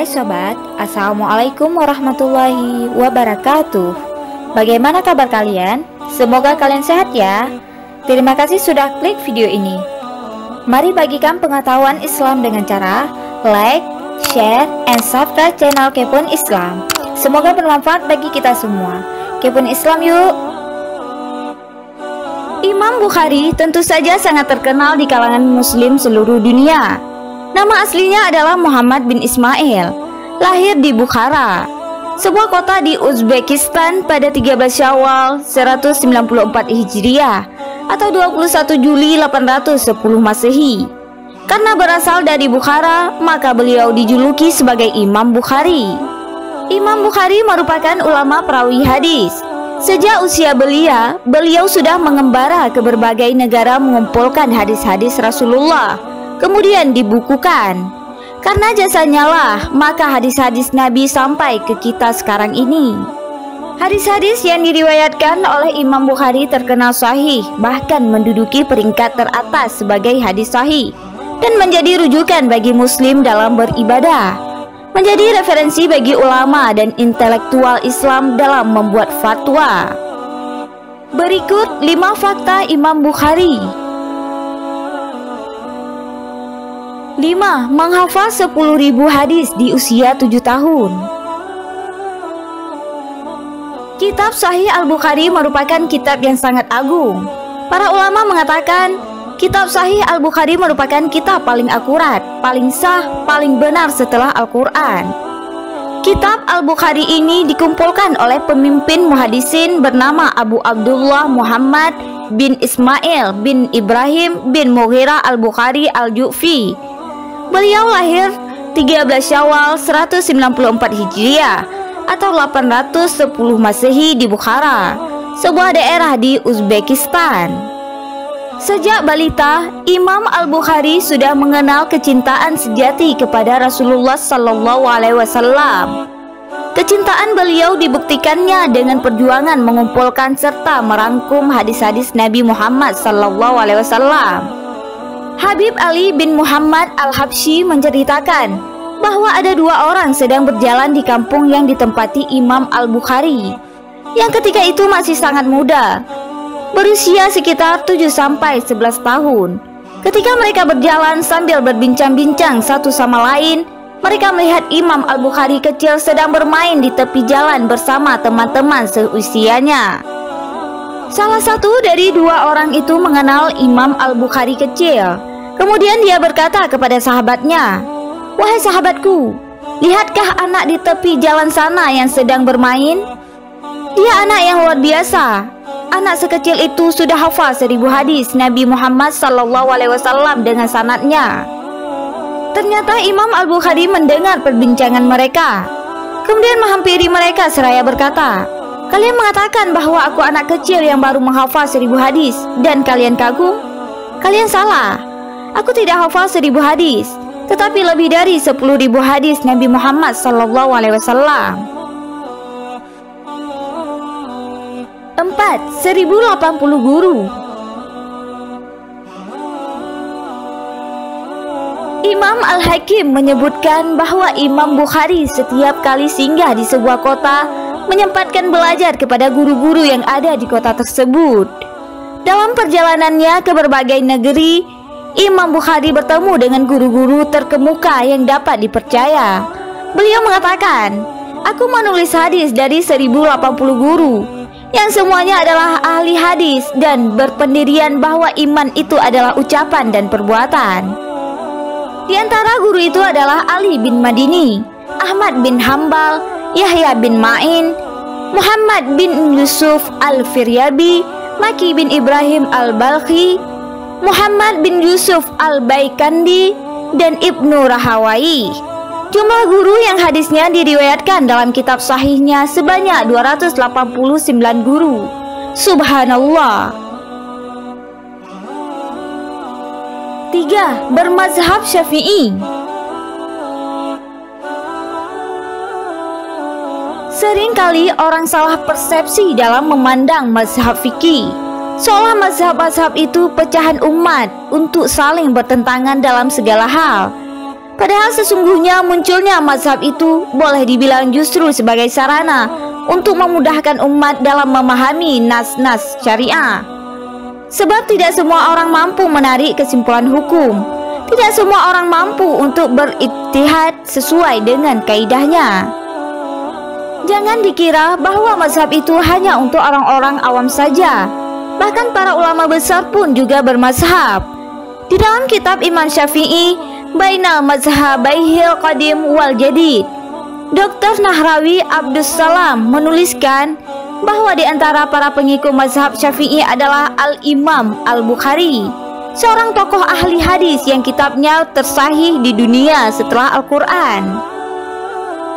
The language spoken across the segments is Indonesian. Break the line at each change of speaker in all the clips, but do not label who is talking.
Hai sobat, Assalamualaikum warahmatullahi wabarakatuh. Bagaimana kabar kalian? Semoga kalian sehat ya. Terima kasih sudah klik video ini. Mari bagikan pengetahuan Islam dengan cara like, share, and subscribe channel Kepoin Islam. Semoga bermanfaat bagi kita semua. Kepoin Islam yuk. Imam Bukhari tentu saja sangat terkenal di kalangan muslim seluruh dunia. Nama aslinya adalah Muhammad bin Ismail, lahir di Bukhara, sebuah kota di Uzbekistan pada 13 Syawal 194 Hijriah atau 21 Juli 810 Masehi. Karena berasal dari Bukhara, maka beliau dijuluki sebagai Imam Bukhari. Imam Bukhari merupakan ulama perawi hadis. Sejak usia belia, beliau sudah mengembara ke berbagai negara mengumpulkan hadis-hadis Rasulullah, kemudian dibukukan. Karena jasanya lah, maka hadis-hadis Nabi sampai ke kita sekarang ini. Hadis-hadis yang diriwayatkan oleh Imam Bukhari terkenal sahih, bahkan menduduki peringkat teratas sebagai hadis sahih, dan menjadi rujukan bagi muslim dalam beribadah, menjadi referensi bagi ulama dan intelektual Islam dalam membuat fatwa. Berikut 5 fakta Imam Bukhari. 5. Menghafal 10.000 hadis di usia 7 tahun. Kitab Sahih Al-Bukhari merupakan kitab yang sangat agung. Para ulama mengatakan Kitab Sahih Al-Bukhari merupakan kitab paling akurat, paling sah, paling benar setelah Al-Quran. Kitab Al-Bukhari ini dikumpulkan oleh pemimpin muhadisin bernama Abu Abdullah Muhammad bin Ismail bin Ibrahim bin Mughirah Al-Bukhari Al-Ju'fi. Beliau lahir 13 Syawal 194 Hijriah atau 810 Masehi di Bukhara, sebuah daerah di Uzbekistan. Sejak balita, Imam Al-Bukhari sudah mengenal kecintaan sejati kepada Rasulullah Sallallahu Alaihi Wasallam. Kecintaan beliau dibuktikannya dengan perjuangan mengumpulkan serta merangkum hadis-hadis Nabi Muhammad Sallallahu Alaihi Wasallam. Habib Ali bin Muhammad Al-Habsyi menceritakan bahwa ada 2 orang sedang berjalan di kampung yang ditempati Imam Al-Bukhari, yang ketika itu masih sangat muda, berusia sekitar 7-11 tahun. Ketika mereka berjalan sambil berbincang-bincang satu sama lain, mereka melihat Imam Al-Bukhari kecil sedang bermain di tepi jalan bersama teman-teman seusianya. Salah satu dari 2 orang itu mengenal Imam Al-Bukhari kecil. Kemudian dia berkata kepada sahabatnya, "Wahai sahabatku, lihatkah anak di tepi jalan sana yang sedang bermain? Dia anak yang luar biasa. Anak sekecil itu sudah hafal 1000 hadis Nabi Muhammad SAW dengan sanadnya." Ternyata Imam Al-Bukhari mendengar perbincangan mereka. Kemudian menghampiri mereka seraya berkata, "Kalian mengatakan bahwa aku anak kecil yang baru menghafal 1000 hadis dan kalian kagum? Kalian salah. Aku tidak hafal 1000 hadis, tetapi lebih dari 10.000 hadis Nabi Muhammad SAW. 4. 1080 guru. Imam Al-Hakim menyebutkan bahwa Imam Bukhari setiap kali singgah di sebuah kota menyempatkan belajar kepada guru-guru yang ada di kota tersebut. Dalam perjalanannya ke berbagai negeri, Imam Bukhari bertemu dengan guru-guru terkemuka yang dapat dipercaya. Beliau mengatakan, "Aku menulis hadis dari 1080 guru yang semuanya adalah ahli hadis dan berpendirian bahwa iman itu adalah ucapan dan perbuatan." Di antara guru itu adalah Ali bin Madini, Ahmad bin Hambal, Yahya bin Ma'in, Muhammad bin Yusuf Al-Firyabi, Maki bin Ibrahim Al-Balkhi, Muhammad bin Yusuf Al-Baikandi, dan Ibnu Rahawai. Jumlah guru yang hadisnya diriwayatkan dalam kitab sahihnya sebanyak 289 guru. Subhanallah. 3. Bermazhab Syafi'i. Seringkali orang salah persepsi dalam memandang mazhab fikih, seolah mazhab-mazhab itu pecahan umat untuk saling bertentangan dalam segala hal. Padahal sesungguhnya munculnya mazhab itu boleh dibilang justru sebagai sarana untuk memudahkan umat dalam memahami nas-nas syariah. Sebab tidak semua orang mampu menarik kesimpulan hukum. Tidak semua orang mampu untuk berijtihad sesuai dengan kaidahnya. Jangan dikira bahwa mazhab itu hanya untuk orang-orang awam saja. Bahkan para ulama besar pun juga bermazhab. Di dalam kitab Imam Syafi'i, Bainal Mazhabaihil Qadim wal Jadid, Dr. Nahrawi Abdus Salam menuliskan bahwa di antara para pengikut mazhab Syafi'i adalah Al-Imam Al-Bukhari, seorang tokoh ahli hadis yang kitabnya tersahih di dunia setelah Al-Quran.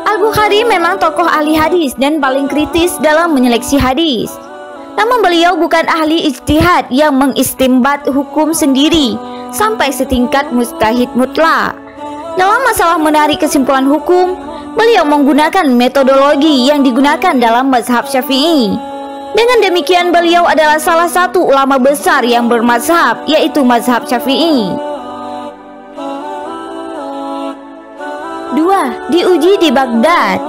Al-Bukhari memang tokoh ahli hadis dan paling kritis dalam menyeleksi hadis. Namun beliau bukan ahli ijtihad yang mengistimbat hukum sendiri sampai setingkat mujtahid mutlak. Dalam masalah menarik kesimpulan hukum, beliau menggunakan metodologi yang digunakan dalam mazhab Syafi'i. Dengan demikian beliau adalah salah satu ulama besar yang bermazhab, yaitu mazhab Syafi'i. 2. Diuji di Baghdad.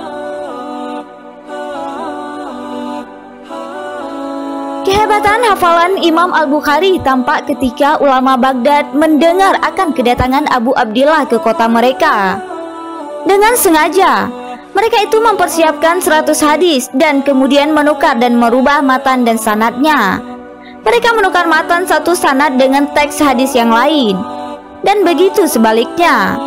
Kehebatan hafalan Imam Al-Bukhari tampak ketika ulama Baghdad mendengar akan kedatangan Abu Abdillah ke kota mereka. Dengan sengaja, mereka itu mempersiapkan 100 hadis dan kemudian menukar dan merubah matan dan sanadnya. Mereka menukar matan satu sanad dengan teks hadis yang lain, dan begitu sebaliknya.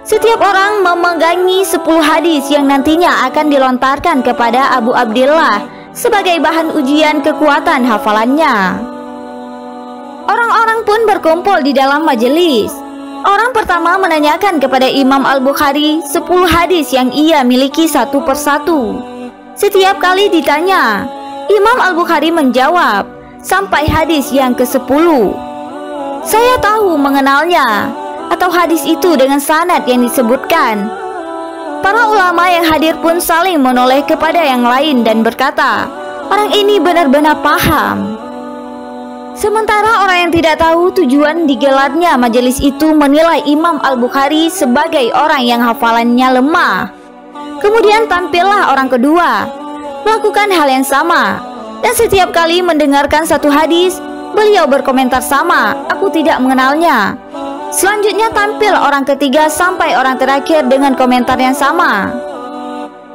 Setiap orang memegangi 10 hadis yang nantinya akan dilontarkan kepada Abu Abdillah sebagai bahan ujian kekuatan hafalannya. Orang-orang pun berkumpul di dalam majelis. Orang pertama menanyakan kepada Imam Al-Bukhari 10 hadis yang ia miliki satu persatu. Setiap kali ditanya, Imam Al-Bukhari menjawab sampai hadis yang ke-10. Saya tahu mengenalnya, atau hadis itu dengan sanad yang disebutkan. Para ulama yang hadir pun saling menoleh kepada yang lain dan berkata, orang ini benar-benar paham. Sementara orang yang tidak tahu tujuan digelarnya majelis itu menilai Imam Al-Bukhari sebagai orang yang hafalannya lemah. Kemudian tampillah orang kedua, melakukan hal yang sama, dan setiap kali mendengarkan satu hadis, beliau berkomentar sama, aku tidak mengenalnya. Selanjutnya tampil orang ketiga sampai orang terakhir dengan komentar yang sama.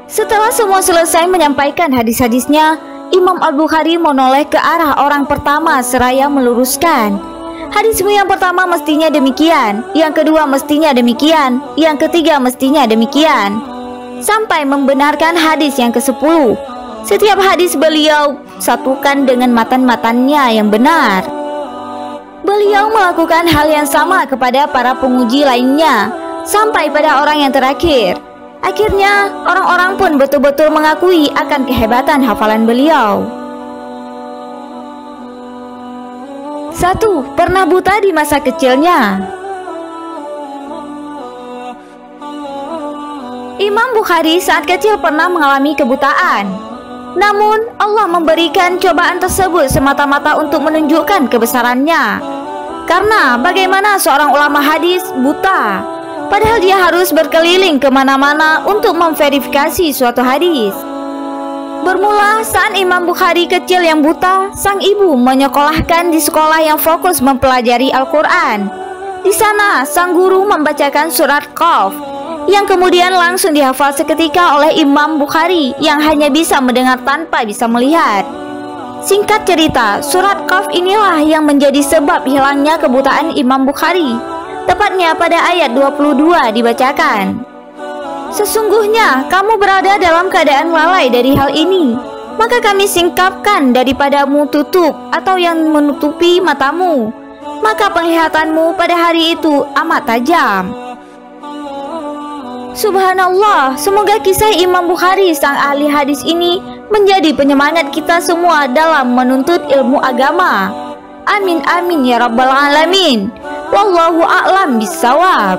Setelah semua selesai menyampaikan hadis-hadisnya, Imam Al-Bukhari menoleh ke arah orang pertama seraya meluruskan, hadismu yang pertama mestinya demikian, yang kedua mestinya demikian, yang ketiga mestinya demikian, sampai membenarkan hadis yang ke-10. Setiap hadis beliau satukan dengan matan-matannya yang benar. Beliau melakukan hal yang sama kepada para penguji lainnya sampai pada orang yang terakhir. Akhirnya orang-orang pun betul-betul mengakui akan kehebatan hafalan beliau. 1. Pernah buta di masa kecilnya. Imam Bukhari saat kecil pernah mengalami kebutaan. Namun Allah memberikan cobaan tersebut semata-mata untuk menunjukkan kebesarannya. Karena bagaimana seorang ulama hadis buta, padahal dia harus berkeliling kemana-mana untuk memverifikasi suatu hadis. Bermula saat Imam Bukhari kecil yang buta, sang ibu menyekolahkan di sekolah yang fokus mempelajari Al-Quran. Di sana sang guru membacakan surat Qaf, yang kemudian langsung dihafal seketika oleh Imam Bukhari yang hanya bisa mendengar tanpa bisa melihat. Singkat cerita, surat Qaf inilah yang menjadi sebab hilangnya kebutaan Imam Bukhari. Tepatnya pada ayat 22 dibacakan, sesungguhnya kamu berada dalam keadaan lalai dari hal ini, maka kami singkapkan daripadamu tutup atau yang menutupi matamu, maka penglihatanmu pada hari itu amat tajam. Subhanallah, semoga kisah Imam Bukhari sang ahli hadis ini menjadi penyemangat kita semua dalam menuntut ilmu agama. Amin amin ya rabbal alamin. Wallahu a'lam bissawab.